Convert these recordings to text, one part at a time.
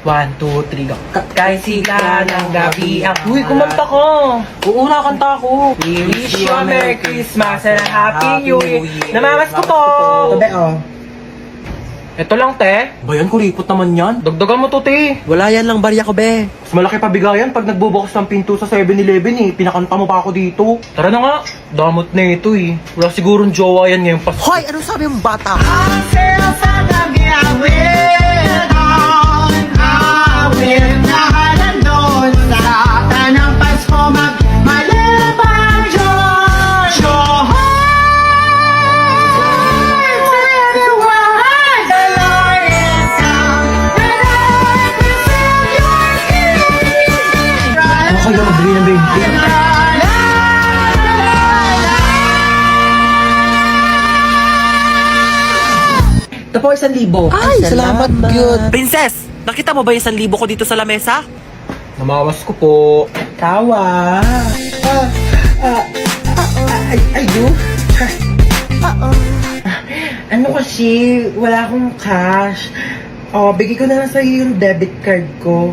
1, 2, 3, go. Kahit sigla ng gabi ang... Uy, kumanta ka! Oo, nakakanta ako. We wish you a Merry Christmas and a Happy New Year. Namamas ko po! Tabi, oh. Ito lang, te. Bayan, kuripot naman yan. Dagdagan mo to, te. Wala yan lang barya ko, be. Mas malaki pa bigayan pag nagbubukas ng pinto sa 7-Eleven eh. Pinakanta mo pa ako dito. Tara na nga. Damot na ito eh. Wala sigurong jowa yan ngayong Pasko. Hoy, ano sabi mong bata? Ano kaya magbili ng 20? Ito po, 1,000. Ay, salamat, good. Princess, nakita mo ba yung 1,000 ko dito sa lamesa? Namamas ko po. Tawa. Ayo. Ano kasi, wala akong cash. Oh, bigay ko na lang sa'yo yung debit card ko.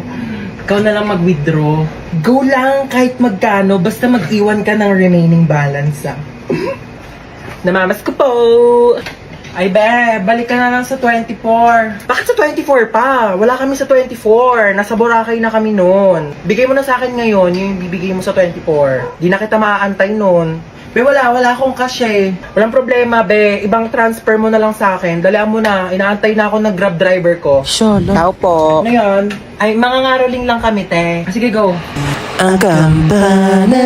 Ikaw na lang mag-withdraw. Go lang kahit magkano, basta mag-iwan ka ng remaining balance ah. Namamas ko po. Ay be, balik ka na lang sa 24. Bakit sa 24 pa? Wala kami sa 24. Nasa Boracay na kami noon. Bigay mo na sa akin ngayon, yung bibigay mo sa 24. Di na kita maaantay noon. Be, wala akong cash eh. Walang problema, be. Ibang transfer mo na lang sa akin. Dalihan mo na. Inaantay na ako ng Grab driver ko. Sure, Tao po. Ano yan? Ay, mga ngaroling lang kami, te. Sige, go. Ang kampana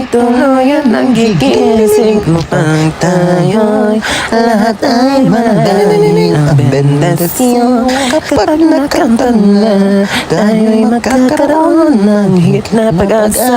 tuluyan ang gigising mo pang tayo'y lahat ay magaling ang bendasyon kapag nakanta na tayo'y magkakaroon ng higit na pag-asa.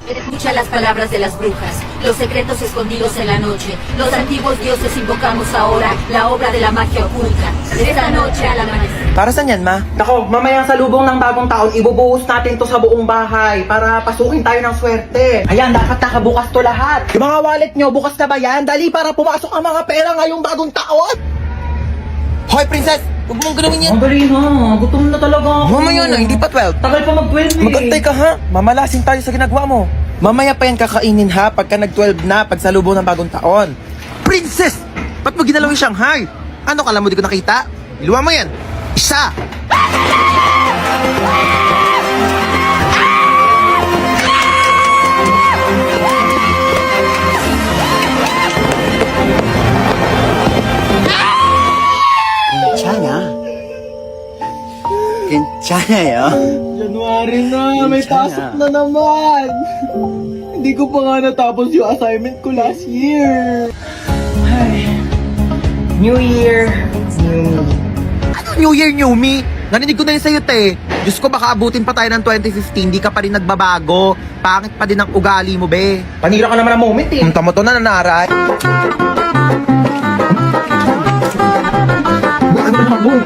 Escucha las palabras de las brujas, los secretos escondidos en la noche. Los antiguos dioses invocamos ahora la obra de la magia oculta. Esta noche al amanecer. Para saan yan, ma? Nako, mamayang salubong ng bagong taon, ibubuhos natin to sa buong bahay para pasukin tayo ng swerte. Ayan, dapat nakabukas to lahat. Yung mga wallet nyo, bukas na ba yan? Dali para pumasok ang mga pera ngayong bagong taon. Hoy, princess! Huwag mong galawin yan! Ang galing na, gutom na talaga ako. Mamaya na, hindi pa 12. Tagal pa mag-12 eh. Magantay ka ha, mamalasin tayo sa ginagawa mo. Mamaya pa yan kakainin ha, pagka nag-12 na, pagsalubong ng bagong taon. Princess! Ba't mo ginalaw yung Shanghai? Ano, kala mo di ko nakita? Iluwa mo yan! Isa! 괜찮아요. January na, may pasok na naman. Hindi ko pa nga natapos yung assignment ko last year. Ay. New Year, New Me. Ano New Year, New Me? Narinig ko na yun sa'yo, te. Diyos ko, baka abutin pa tayo ng 2015, di ka pa rin nagbabago. Pangit pa din ang ugali mo, be. Panira ka naman ng moment eh. Ang tamo to na nanaray. Ano naman, boy?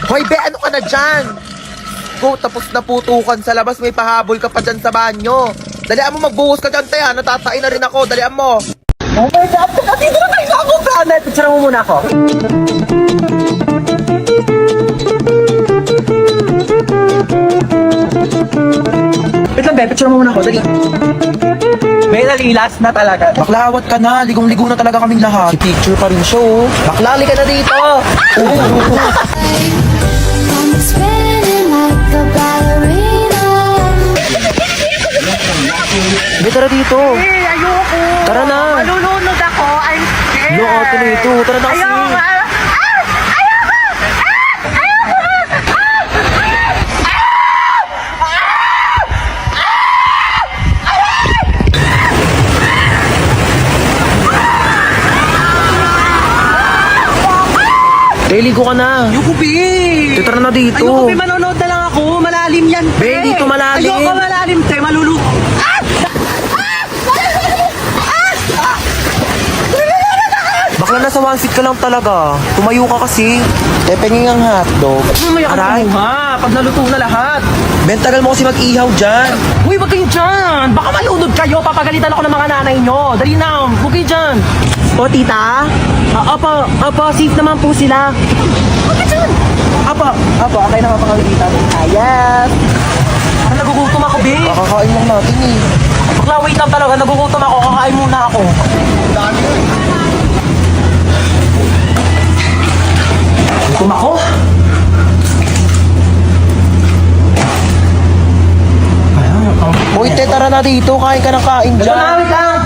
Hoy, be, ano ka na dyan? Go, tapos na putukan sa labas, may pahabol ka pa dyan sa banyo. Dalian mo, magbuhos ka dyan, te, ha? Natatain na rin ako, dalian mo. Oh my God! Dito na tayo sa akong planet! Picture mo muna ako. Wait lang, be. Picture mo muna ako. Dali. May nalilas na talaga. Baklawat ka na, ligong-ligo na talaga kaming lahat. Si picture pa rin siya, oh. Baklali ka na dito! I'm spinning like a ballerina. Be, tara dito. Ayoko! Tara na. Malulunod ako. I'm scared! Lo, ate na ito. Tara na kasi. Ayoko! Ligo ka na. Ayoko, be! Tara na dito. Ayoko, be! Manonood na lang ako. Malalim yan, Be, dito malalim. Ayoko malalim, te. Bakla nasa one seat ka lang talaga. Tumayo ka kasi. Penging ang hotdog. Mamaya ka na Aray. kumuha, pag naluto na lahat. Ben, tagal mo kasi mag-ihaw dyan. Uy, wag kayo dyan! Baka malunod kayo, papagalitan ako ng mga nanay nyo. Dali na, huwag kayo dyan. O, tita? Opo, safe naman po sila. Huwag kayo dyan! Opo, okay naman pa kami tita. Ayas! Parang nagugutom ako, be. Kakakain lang natin eh. Bakla, wait lang talaga, nagugutom ako, kakain muna ako. Gutom ako? Uy, te, tara na dito. Kain ka ng kain Ito dyan. na, wait lang!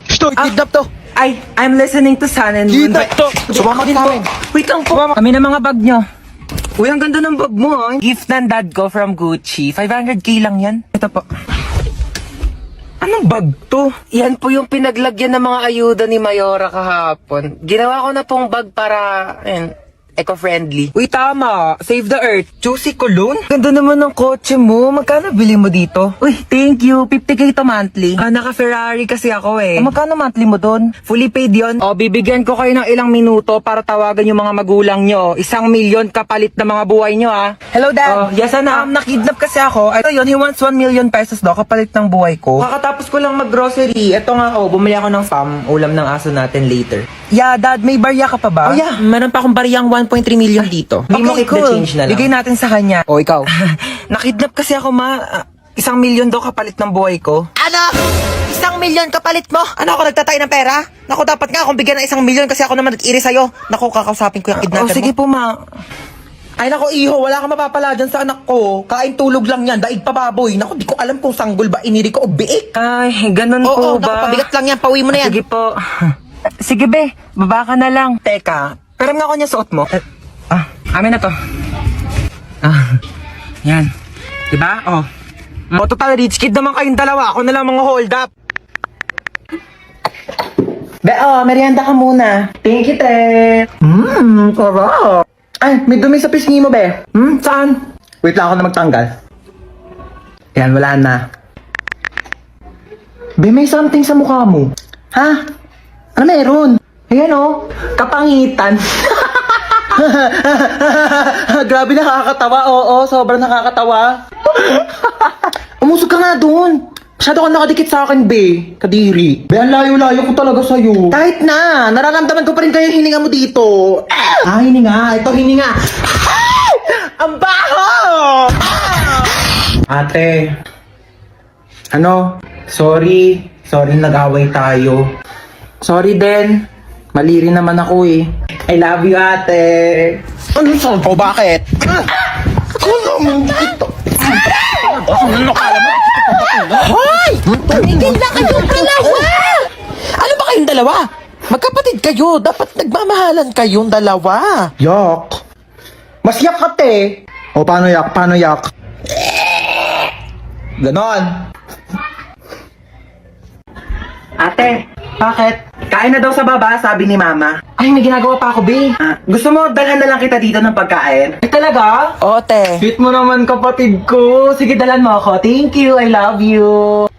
Shto, kidnap to. I'm listening to Sun and Moon. Kidnap to. Sumama din kami. Wait lang po. Kami na mga bag nyo. Uy, ang ganda ng bag mo. Ah. Gift ng dad ko from Gucci. 500k lang yan. Ito po. Anong bag to? Yan po yung pinaglagyan ng mga ayuda ni Mayora kahapon. Ginawa ko na pong bag para, eco-friendly. Uy, tama. Save the Earth. Juicy Cologne. Ganda naman ng kotse mo. Magkano bili mo dito? Uy, thank you. 50k to monthly. Naka-Ferrari kasi ako eh. Magkano monthly mo doon? Fully paid yon. O, bibigyan ko kayo ng ilang minuto para tawagan yung mga magulang nyo. 1,000,000 kapalit na mga buhay nyo, ah. Hello, Dad. Oh, yes, anak. Nakidnap kasi ako. Ito yun, he wants 1,000,000 pesos daw kapalit ng buhay ko. Kakatapos ko lang mag-grocery. Ito nga, bumili ako ng spam. Ulam ng aso natin later. Yeah, Dad, may barya ka pa ba? Oh, yeah. Meron pa akong baryang 1.3 million dito. Hindi mo keep the change na lang. Bigay natin sa kanya. O, ikaw. Nakidnap kasi ako, ma. 1,000,000 daw kapalit ng buhay ko. Ano? 1,000,000 kapalit mo? Ano ako nagtatay ng pera? Naku, dapat nga akong bigyan ng 1,000,000 kasi ako naman nag-iri sa'yo. Naku, kakausapin ko yung kidnapper Oh, sige mo. po, ma. Ay naku, iho, wala kang mapapala dyan sa anak ko. Kain tulog lang yan, daig pa baboy. Naku, di ko alam kung sanggol ba iniri ko o biik. Ay, ganun Oo, po naku, ba? pabigat lang yan, pauwi mo na yan. Sige po. Sige, be. Baba ka na lang. Teka, pero nga ako niya suot mo. Amin na to. Yan. Diba? Oh. Total rich kid naman kayong dalawa. Ako na lang mga hold up. Be, merienda ka muna. Thank you, te. Sarap. Ay, may dumi sa pisngi mo, be. Saan? Wait lang ako na magtanggal. Yan, wala na. Be, may something sa mukha mo. Ha? Ano meron? Ayan, kapangitan. Grabe, nakakatawa. Oo, sobrang nakakatawa. Umusog ka nga doon. Masyado ka nakadikit sa akin, be. Kadiri. Be, ang layo-layo ko talaga sa'yo. Kahit na, nararamdaman ko pa rin kayo yung hininga mo dito. Hininga. Ito, hininga. Ang baho! Ate. Ano? Sorry. Sorry, nag-away tayo. Sorry din. Mali rin naman ako eh. I love you, ate. Ano saan po? Bakit? Ano mo ito? Ano kala mo? Hoy! Tumigil na kayong dalawa! Ano ba kayong dalawa? Magkapatid kayo. Dapat nagmamahalan kayong dalawa. Yak. Mas yak ka, te. O, paano yak? Paano yak? Ganon. Ate, bakit? Kain na daw sa baba, sabi ni Mama. Ay, may ginagawa pa ako, be. Gusto mo, dalhan na lang kita dito ng pagkain? Ay, talaga? O, te. Sweet mo naman, kapatid ko. Sige, dalhan mo ako. Thank you, I love you.